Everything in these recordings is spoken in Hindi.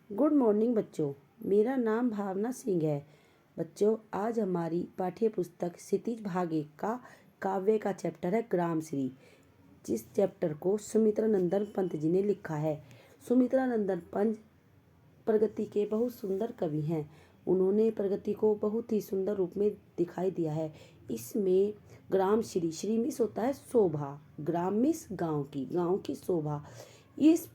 गुड मॉर्निंग बच्चों। मेरा नाम भावना सिंह है। बच्चों, आज हमारी पाठ्य पुस्तक क्षितिज भाग 1 का काव्य का चैप्टर है ग्राम श्री, जिस चैप्टर को सुमित्रा नंदन पंत जी ने लिखा है। सुमित्रा नंदन पंत प्रगति के बहुत सुंदर कवि हैं। उन्होंने प्रगति को बहुत ही सुंदर रूप में दिखाई दिया है। इसमें ग्राम श्री, श्री मिस होता है शोभा, ग्राम मिस गांव की शोभा। इस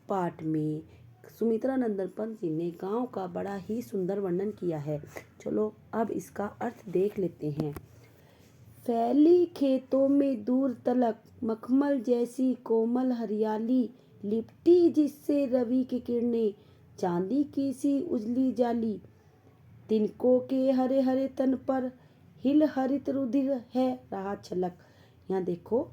पाठ में सुमित्रा नंदन पंत जी ने गांव का बड़ा ही सुंदर वर्णन किया है। चलो अब इसका अर्थ देख लेते हैं। फैली खेतों में दूर तलक मखमल जैसी कोमल हरियाली, लिपटी जिससे रवि की किरणें, चांदी की सी उजली जाली। तिनकों के हरे हरे तन पर हिल हरित रुधिर है रहा छलक। यहाँ देखो,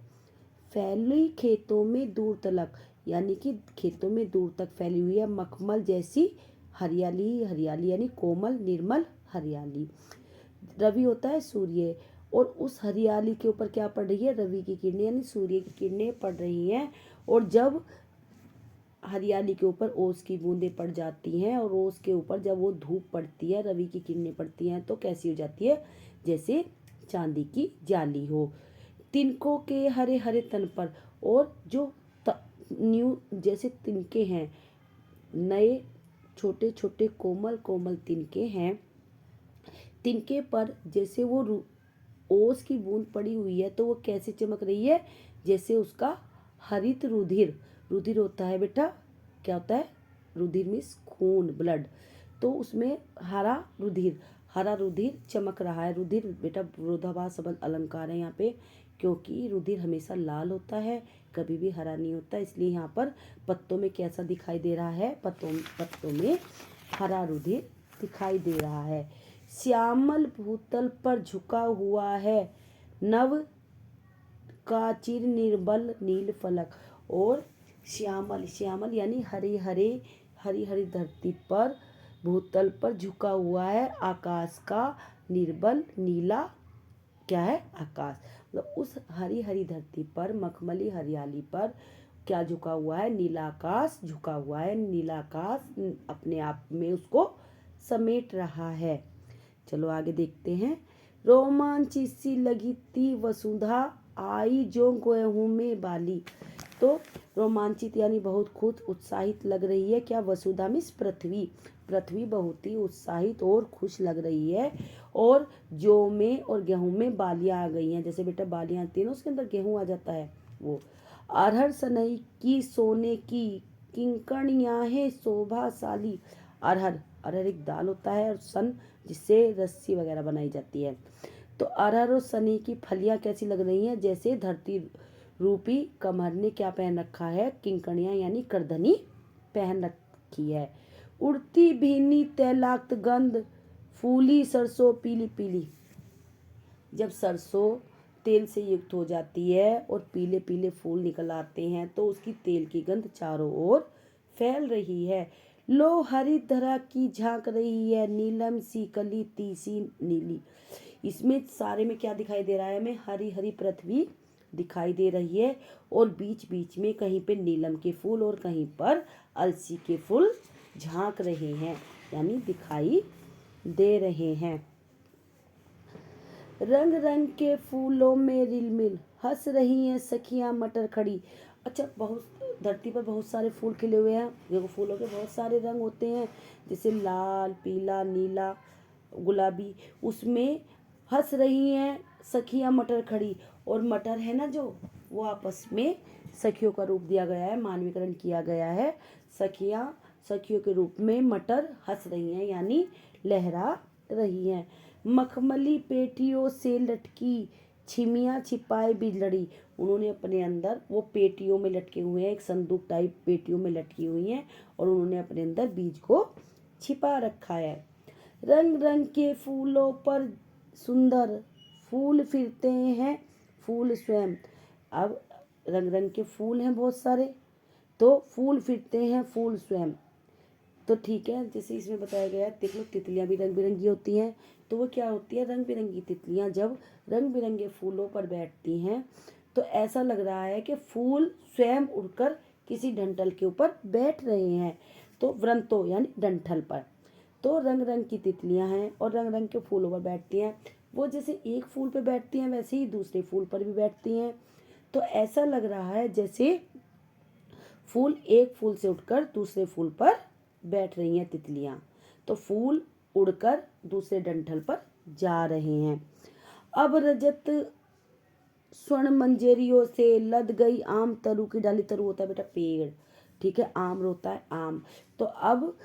फैली खेतों में दूर तलक, यानी कि खेतों में दूर तक फैली हुई है मखमल जैसी हरियाली, हरियाली यानी कोमल निर्मल हरियाली। रवि होता है सूर्य, और उस हरियाली के ऊपर क्या पड़ रही है? रवि की किरणें यानी सूर्य की किरणें पड़ रही हैं। और जब हरियाली के ऊपर ओस की बूंदें पड़ जाती हैं और ओस के ऊपर जब वो धूप पड़ती है, रवि की किरणें पड़ती हैं, तो कैसी हो जाती है? जैसे चांदी की जाली हो। तिनकों के हरे हरे तन पर, और जो न्यू जैसे तिनके हैं, नए छोटे छोटे कोमल कोमल तिनके हैं, तिनके पर जैसे वो ओस की बूंद पड़ी हुई है, तो वो कैसे चमक रही है? जैसे उसका हरित रुधिर, रुधिर होता है बेटा, क्या होता है? रुधिर मीन्स खून, ब्लड। तो उसमें हरा रुधिर चमक रहा है। रुधिर बेटा विरोधाभास शब्द अलंकार है यहाँ पे, क्योंकि रुधिर हमेशा लाल होता है, कभी भी हरा नहीं होता। इसलिए यहाँ पर पत्तों में कैसा दिखाई दे रहा है? पत्तों में हरा रुधिर दिखाई दे रहा है। श्यामल भूतल पर झुका हुआ है नव का चिर निर्बल नील फलक। और श्यामल यानी हरी हरी धरती पर, भूतल पर झुका हुआ है आकाश का निर्बल नीला, क्या है? आकाश। मतलब उस हरी हरी धरती पर, मखमली हरियाली पर क्या झुका हुआ है? नीला आकाश झुका हुआ है। नीला आकाश अपने आप में उसको समेट रहा है। चलो आगे देखते हैं। रोमांचित सी लगी थी वसुधा, आई जो गेहूं में बाली। तो रोमांचित यानी बहुत खुश, उत्साहित लग रही है। क्या? वसुधा मीन्स पृथ्वी बहुत ही उत्साहित और खुश लग रही है। और जौ में और गेहूं में बालियां आ गई हैं। जैसे बेटा बालियां आती है ना, उसके अंदर गेहूं आ जाता है वो। अरहर सनई की सोने की किंकणियां है शोभाशाली। अरहर एक दाल होता है, और सन जिससे रस्सी वगैरह बनाई जाती है। तो अरहर और सनी की फलियां कैसी लग रही हैं? जैसे धरती रूपी कमर ने क्या पहन रखा है? किंकणियां यानी करधनी पहन रखी है। उड़ती भीनी तैलाक्त गंध, फूली सरसों पीली पीली। जब सरसों तेल से युक्त हो जाती है और पीले पीले फूल निकल आते हैं, तो उसकी तेल की गंध चारों ओर फैल रही है। लो हरी धरा की झांक रही है, नीलम सी कली तीसी नीली। इसमें सारे में क्या दिखाई दे रहा है हमें? हरी हरी पृथ्वी दिखाई दे रही है, और बीच बीच में कहीं पे नीलम के फूल और कहीं पर अलसी के फूल झांक रहे हैं, यानी दिखाई दे रहे हैं। रंग रंग के फूलों में रिलमिल हंस रही हैं सखियां मटर खड़ी। अच्छा, बहुत धरती पर बहुत सारे फूल खिले हुए हैं। देखो, फूलों के बहुत सारे रंग होते हैं, जैसे लाल, पीला, नीला, गुलाबी। उसमें हंस रही हैं सखियां मटर खड़ी, और मटर है ना जो, वो आपस में सखियों का रूप दिया गया है, मानवीकरण किया गया है। सखियों के रूप में मटर हंस रही हैं, यानी लहरा रही हैं। मखमली पेटियों से लटकी छिमियाँ छिपाए बिजलड़ी। उन्होंने अपने अंदर वो पेटियों में लटके हुए हैं, एक संदूक टाइप पेटियों में लटकी हुई हैं, और उन्होंने अपने अंदर बीज को छिपा रखा है। रंग रंग के फूलों पर सुंदर फूल फिरते हैं फूल स्वयं। अब रंग रंग के फूल हैं बहुत सारे, तो फूल फिरते हैं फूल स्वयं। तो ठीक है, जैसे इसमें बताया गया है, देख लो तितलियां भी रंग बिरंगी होती हैं। तो वो क्या होती है? रंग बिरंगी तितलियां जब रंग बिरंगे फूलों पर बैठती हैं, तो ऐसा लग रहा है कि फूल स्वयं उड़कर किसी डंठल के ऊपर बैठ रहे हैं। तो वृंतो यानी डंठल पर। तो रंग रंग की तितलियां हैं और रंग रंग के फूलों पर बैठती हैं। वो जैसे एक फूल पे बैठती हैं वैसे ही दूसरे फूल पर भी बैठती हैं। तो ऐसा लग रहा है जैसे फूल एक फूल से उठकर दूसरे फूल पर बैठ रही हैं तितलियां। तो फूल उड़कर दूसरे डंठल पर जा रहे हैं। अब रजत स्वर्ण मंजरियों से लद गई आम तरु की डाली। तरु होता है बेटा पेड़, ठीक है, आम होता है आम। तो अब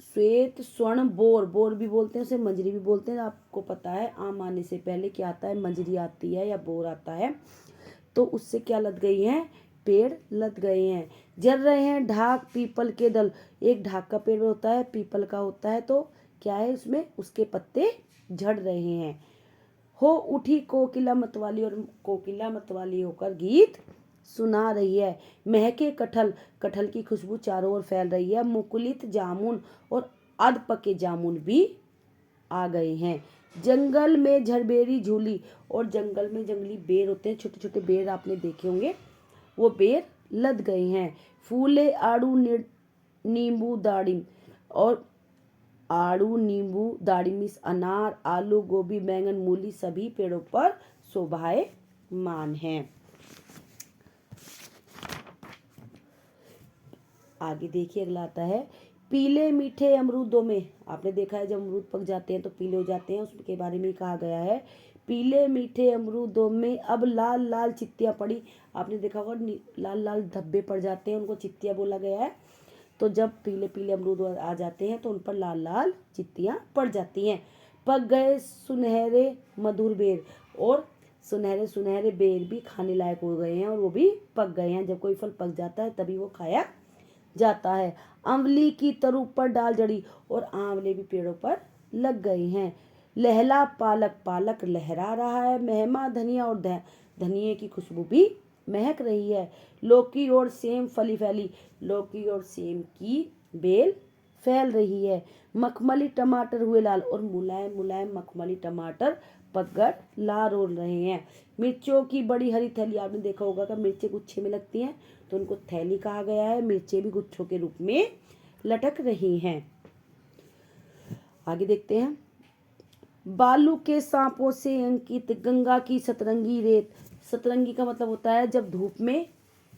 श्वेत स्वर्ण बोर, बोर भी बोलते हैं उसे, मंजरी भी बोलते हैं। आपको पता है आम आने से पहले क्या आता है, मंजरी आती है या बोर आता है। तो उससे क्या लद गई हैं, पेड़ लद गए हैं। जल रहे हैं ढाक पीपल के दल। एक ढाक का पेड़ होता है, पीपल का होता है, तो क्या है उसमें, उसके पत्ते झड़ रहे हैं। हो उठी कोकिला मतवाली, और कोकिला मतवाली होकर गीत सुना रही है। महके कटहल, कटहल की खुशबू चारों ओर फैल रही है। मुकुलित जामुन और अध पके जामुन भी आ गए हैं। जंगल में झरबेरी झूली, और जंगल में जंगली बेर होते हैं, छोटे छोटे बेर आपने देखे होंगे, वो बेर लद गए हैं। फूले आड़ू नींबू दाड़िम, और आड़ू नींबू दाड़िम अनार आलू गोभी बैंगन मूली सभी पेड़ों पर शोभायमान हैं। आगे देखिए अगला आता है पीले मीठे अमरूदों में। आपने देखा है जब अमरूद पक जाते हैं तो पीले हो जाते हैं, उसके बारे में कहा गया है पीले मीठे अमरूदों में अब लाल लाल चित्तियां पड़ी। आपने देखा होगा लाल लाल धब्बे पड़ जाते हैं, उनको चित्तियां बोला गया है। तो जब पीले पीले अमरूद आ जाते हैं तो उन पर लाल लाल चित्तियां पड़ जाती हैं। पक गए सुनहरे मधुर बेर, और सुनहरे सुनहरे बेर भी खाने लायक हो गए हैं और वो भी पक गए हैं। जब कोई फल पक जाता है तभी वो खाया जाता है। आंवली की तरु पर डाल जड़ी, और आंवले भी पेड़ों पर लग गए हैं। लहला पालक, पालक लहरा रहा है। महमा धनिया, और धनिये की खुशबू भी महक रही है। लौकी और सेम फली फैली, लौकी और सेम की बेल फैल रही है। मखमली टमाटर हुए लाल, और मुलायम मुलायम मखमली टमाटर पककर लाल हो रहे हैं। मिर्चों की बड़ी हरी थैली, आपने देखा होगा कि मिर्चें गुच्छे में लगती हैं तो उनको थैली कहा गया है। मिर्चें भी गुच्छों के रूप में लटक रही हैं। आगे देखते हैं बालू के सांपों से अंकित गंगा की सतरंगी रेत। सतरंगी का मतलब होता है जब धूप में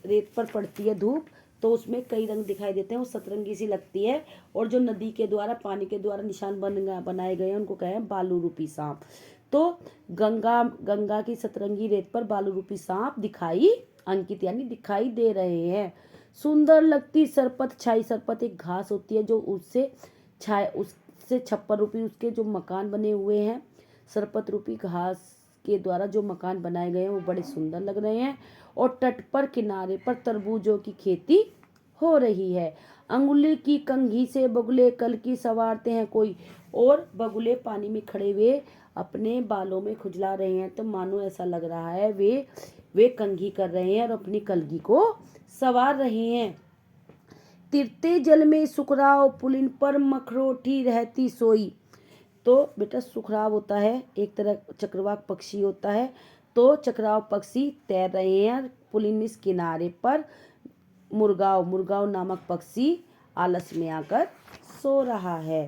रेत पर पड़ती है धूप तो उसमें कई रंग दिखाई देते हैं, वो सतरंगी सी लगती है। और जो नदी के द्वारा पानी के द्वारा निशान बनाए गए हैं उनको कहे हैं बालू रूपी सांप। तो गंगा की सतरंगी रेत पर बालू रूपी सांप दिखाई अंकित यानी दिखाई दे रहे हैं। सुंदर लगती सरपत छाई, सरपत एक घास होती है जो उससे छाए, उससे छप्पर रूपी उसके जो मकान बने हुए हैं, सरपत रूपी घास के द्वारा जो मकान बनाए गए हैं वो बड़े सुंदर लग रहे हैं। और तट पर किनारे पर तरबूजों की खेती हो रही है। अंगुली की कंघी से बगुले कल की सवारते हैं कोई, और बगुले पानी में खड़े हुए अपने बालों में खुजला रहे हैं। तो मानो ऐसा लग रहा है वे कंघी कर रहे हैं और अपनी कलगी को सवार रहे हैं। तिरते जल में सुखराव पुलिन पर मखरोटी रहती सोई। तो बेटा सुखराव होता है एक तरह चक्रवाक पक्षी होता है। तो चक्रवाक पक्षी तैर रहे हैं पुलिन इस किनारे पर। मुर्गाव नामक पक्षी आलस में आकर सो रहा है।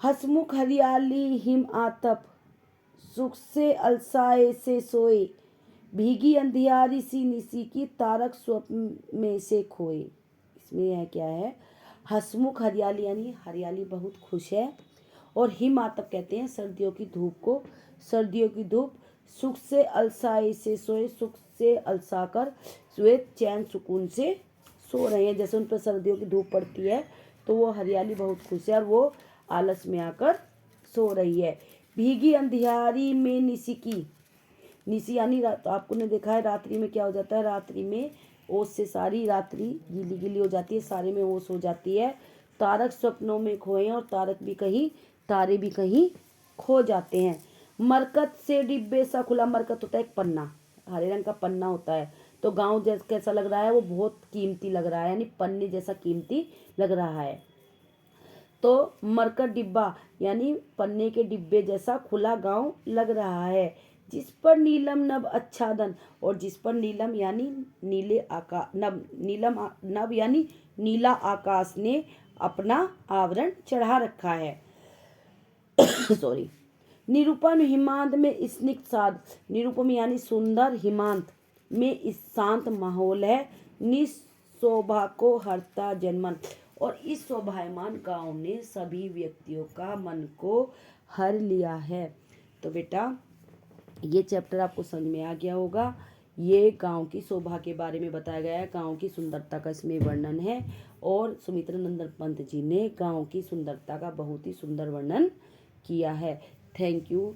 हसमुख हरियाली हिम आतप, सुख से अलसाए से सोए। भीगी अंधियारी सी निसी की तारक स्वप्न में से खोए। इसमें यह क्या है, हसमुख हरियाली यानी हरियाली बहुत खुश है। और हिम आतप कहते हैं सर्दियों की धूप को, सर्दियों की धूप। सुख से अलसाए से सोए, सुख से अलसा कर वे चैन सुकून से सो रहे हैं। जैसे उन पर सर्दियों की धूप पड़ती है तो वो हरियाली बहुत खुश है और वो आलस में आकर सो रही है। भीगी अंधियारी में निसी की, निसी यानी तो आपको ने देखा है रात्रि में क्या हो जाता है, रात्रि में ओस से सारी रात्रि गीली गीली हो जाती है, सारे में ओस हो जाती है। तारक स्वप्नों में खोए, और तारक भी कहीं तारे भी कहीं खो जाते हैं। मरकत से डिब्बे सा खुला, मरकत होता है एक पन्ना, हरे रंग का पन्ना होता है। तो गाँव जैसा कैसा लग रहा है, वो बहुत कीमती लग रहा है, यानी पन्ने जैसा कीमती लग रहा है। तो मरकत डिब्बा यानी पन्ने के डिब्बे जैसा खुला गांव लग रहा है। जिस पर नीलम नभ आच्छादन, और जिस पर नीलम यानी नीले आकाश, नभ यानी नीला आकाश ने अपना आवरण चढ़ा रखा है। सॉरी। निरुपम हिमांत में स्निग्ध साध, निरुपम यानी सुंदर, हिमांत में इस शांत माहौल है, निशोभा को हरता जनमन, और इस शोभायमान गांव ने सभी व्यक्तियों का मन को हर लिया है। तो बेटा ये चैप्टर आपको समझ में आ गया होगा। ये गांव की शोभा के बारे में बताया गया है, गांव की सुंदरता का इसमें वर्णन है, और सुमित्रा नंदन पंत जी ने गांव की सुंदरता का बहुत ही सुंदर वर्णन किया है। Thank you.